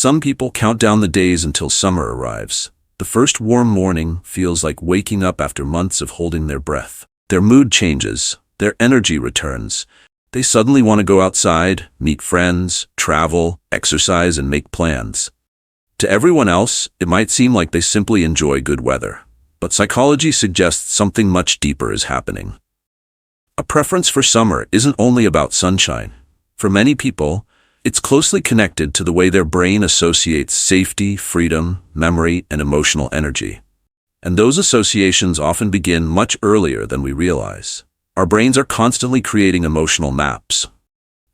Some people count down the days until summer arrives. The first warm morning feels like waking up after months of holding their breath. Their mood changes, their energy returns. They suddenly want to go outside, meet friends, travel, exercise, and make plans. To everyone else, it might seem like they simply enjoy good weather. But psychology suggests something much deeper is happening. A preference for summer isn't only about sunshine. For many people, it's closely connected to the way their brain associates safety, freedom, memory, and emotional energy. And those associations often begin much earlier than we realize. Our brains are constantly creating emotional maps.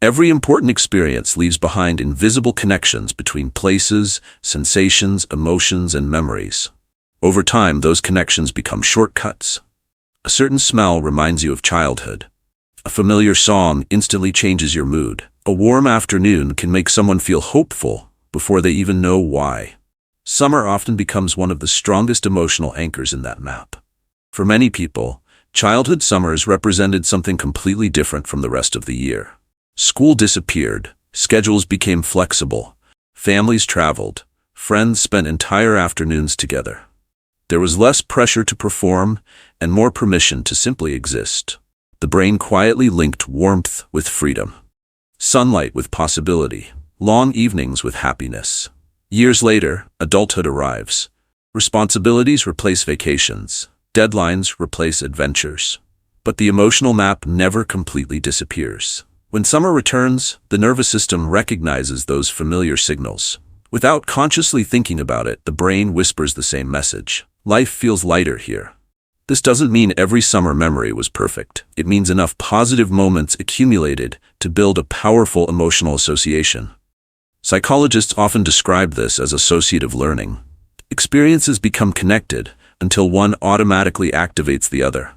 Every important experience leaves behind invisible connections between places, sensations, emotions, and memories. Over time, those connections become shortcuts. A certain smell reminds you of childhood. A familiar song instantly changes your mood. A warm afternoon can make someone feel hopeful before they even know why. Summer often becomes one of the strongest emotional anchors in that map. For many people, childhood summers represented something completely different from the rest of the year. School disappeared, schedules became flexible, families traveled, friends spent entire afternoons together. There was less pressure to perform and more permission to simply exist. The brain quietly linked warmth with freedom, sunlight with possibility, long evenings with happiness. Years later, adulthood arrives. Responsibilities replace vacations. Deadlines replace adventures. But the emotional map never completely disappears. When summer returns, the nervous system recognizes those familiar signals. Without consciously thinking about it, the brain whispers the same message. Life feels lighter here. This doesn't mean every summer memory was perfect. It means enough positive moments accumulated to build a powerful emotional association. Psychologists often describe this as associative learning. Experiences become connected until one automatically activates the other.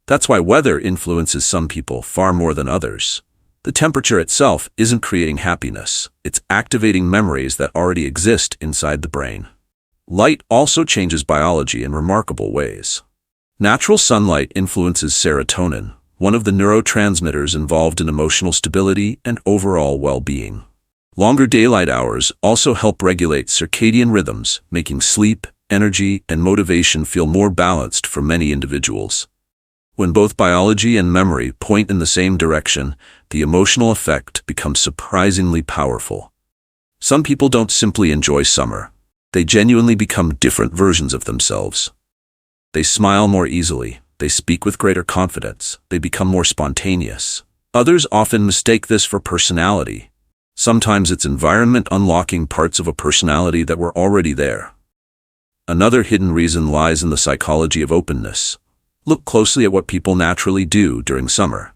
That's why weather influences some people far more than others. The temperature itself isn't creating happiness. It's activating memories that already exist inside the brain. Light also changes biology in remarkable ways. Natural sunlight influences serotonin, one of the neurotransmitters involved in emotional stability and overall well-being. Longer daylight hours also help regulate circadian rhythms, making sleep, energy, and motivation feel more balanced for many individuals. When both biology and memory point in the same direction, the emotional effect becomes surprisingly powerful. Some people don't simply enjoy summer. They genuinely become different versions of themselves. They smile more easily. They speak with greater confidence. They become more spontaneous. Others often mistake this for personality. Sometimes it's environment unlocking parts of a personality that were already there. Another hidden reason lies in the psychology of openness. Look closely at what people naturally do during summer.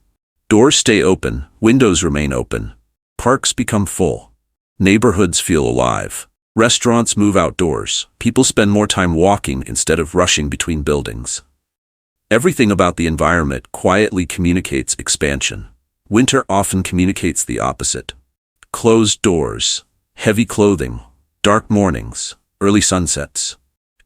Doors stay open, windows remain open. Parks become full. Neighborhoods feel alive. Restaurants move outdoors. People spend more time walking instead of rushing between buildings. Everything about the environment quietly communicates expansion. Winter often communicates the opposite. Closed doors, heavy clothing, dark mornings, early sunsets.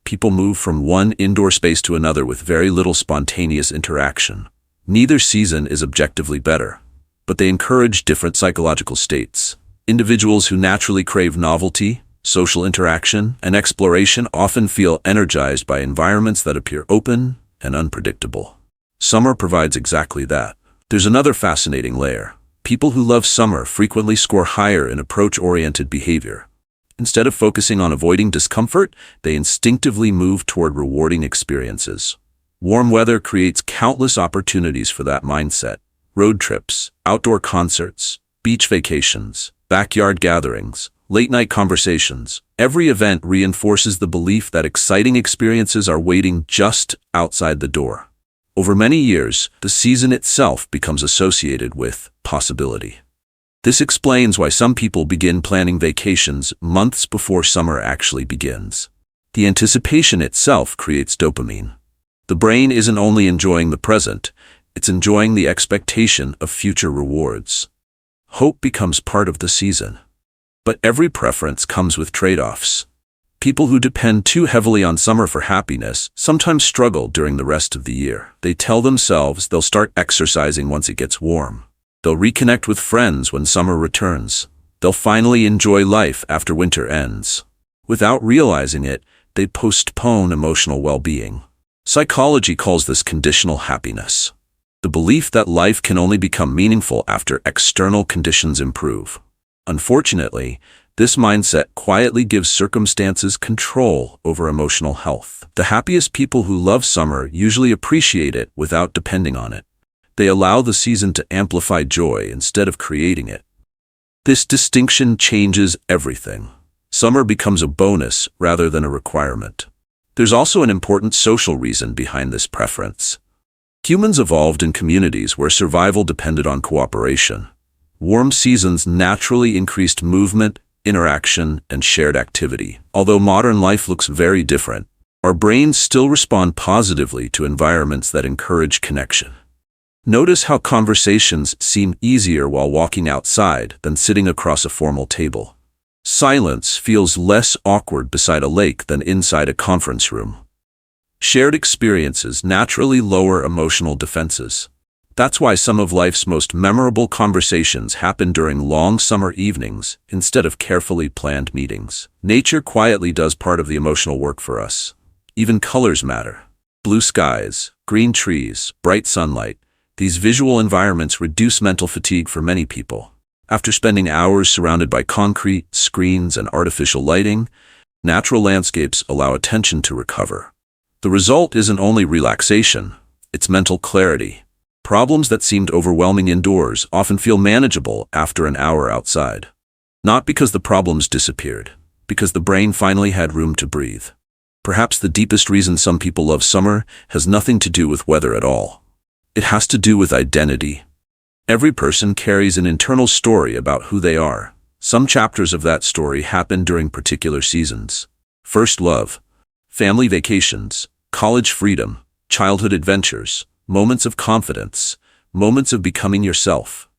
People move from one indoor space to another with very little spontaneous interaction. Neither season is objectively better, but they encourage different psychological states. Individuals who naturally crave novelty, social interaction, and exploration often feel energized by environments that appear open and unpredictable. Summer provides exactly that. There's another fascinating layer. People who love summer frequently score higher in approach-oriented behavior. Instead of focusing on avoiding discomfort, they instinctively move toward rewarding experiences. Warm weather creates countless opportunities for that mindset. Road trips, outdoor concerts, beach vacations, backyard gatherings, late-night conversations. Every event reinforces the belief that exciting experiences are waiting just outside the door. Over many years, the season itself becomes associated with possibility. This explains why some people begin planning vacations months before summer actually begins. The anticipation itself creates dopamine. The brain isn't only enjoying the present, it's enjoying the expectation of future rewards. Hope becomes part of the season. But every preference comes with trade-offs. People who depend too heavily on summer for happiness sometimes struggle during the rest of the year. They tell themselves they'll start exercising once it gets warm. They'll reconnect with friends when summer returns. They'll finally enjoy life after winter ends. Without realizing it, they postpone emotional well-being. Psychology calls this conditional happiness, the belief that life can only become meaningful after external conditions improve. Unfortunately, this mindset quietly gives circumstances control over emotional health. The happiest people who love summer usually appreciate it without depending on it. They allow the season to amplify joy instead of creating it. This distinction changes everything. Summer becomes a bonus rather than a requirement. There's also an important social reason behind this preference. Humans evolved in communities where survival depended on cooperation. Warm seasons naturally increased movement, interaction, and shared activity. Although modern life looks very different, our brains still respond positively to environments that encourage connection. Notice how conversations seem easier while walking outside than sitting across a formal table. Silence feels less awkward beside a lake than inside a conference room. Shared experiences naturally lower emotional defenses. That's why some of life's most memorable conversations happen during long summer evenings instead of carefully planned meetings. Nature quietly does part of the emotional work for us. Even colors matter. Blue skies, green trees, bright sunlight. These visual environments reduce mental fatigue for many people. After spending hours surrounded by concrete, screens, and artificial lighting, natural landscapes allow attention to recover. The result isn't only relaxation, it's mental clarity. Problems that seemed overwhelming indoors often feel manageable after an hour outside. Not because the problems disappeared, because the brain finally had room to breathe. Perhaps the deepest reason some people love summer has nothing to do with weather at all. It has to do with identity. Every person carries an internal story about who they are. Some chapters of that story happen during particular seasons. First love, family vacations, college freedom, childhood adventures, moments of confidence, moments of becoming yourself.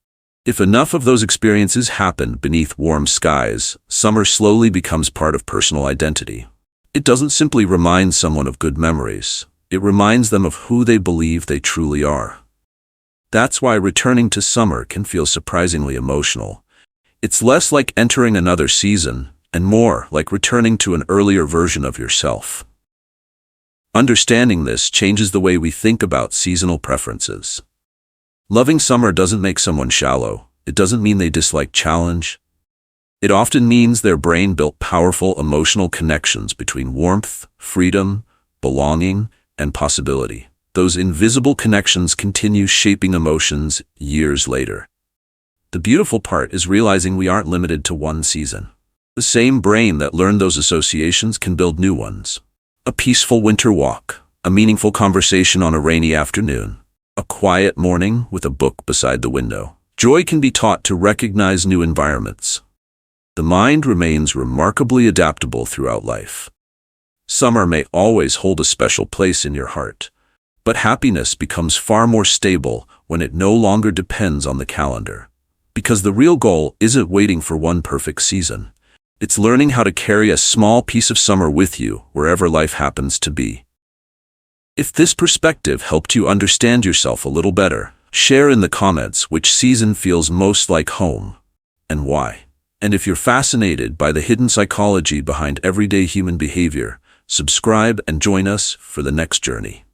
If enough of those experiences happen beneath warm skies, summer slowly becomes part of personal identity. It doesn't simply remind someone of good memories. It reminds them of who they believe they truly are. That's why returning to summer can feel surprisingly emotional. It's less like entering another season, and more like returning to an earlier version of yourself. Understanding this changes the way we think about seasonal preferences. Loving summer doesn't make someone shallow. It doesn't mean they dislike challenge. It often means their brain built powerful emotional connections between warmth, freedom, belonging, and possibility. Those invisible connections continue shaping emotions years later. The beautiful part is realizing we aren't limited to one season. The same brain that learned those associations can build new ones. A peaceful winter walk, a meaningful conversation on a rainy afternoon, a quiet morning with a book beside the window. Joy can be taught to recognize new environments. The mind remains remarkably adaptable throughout life. Summer may always hold a special place in your heart, but happiness becomes far more stable when it no longer depends on the calendar. Because the real goal isn't waiting for one perfect season. It's learning how to carry a small piece of summer with you wherever life happens to be. If this perspective helped you understand yourself a little better, share in the comments which season feels most like home and why. And if you're fascinated by the hidden psychology behind everyday human behavior, subscribe and join us for the next journey.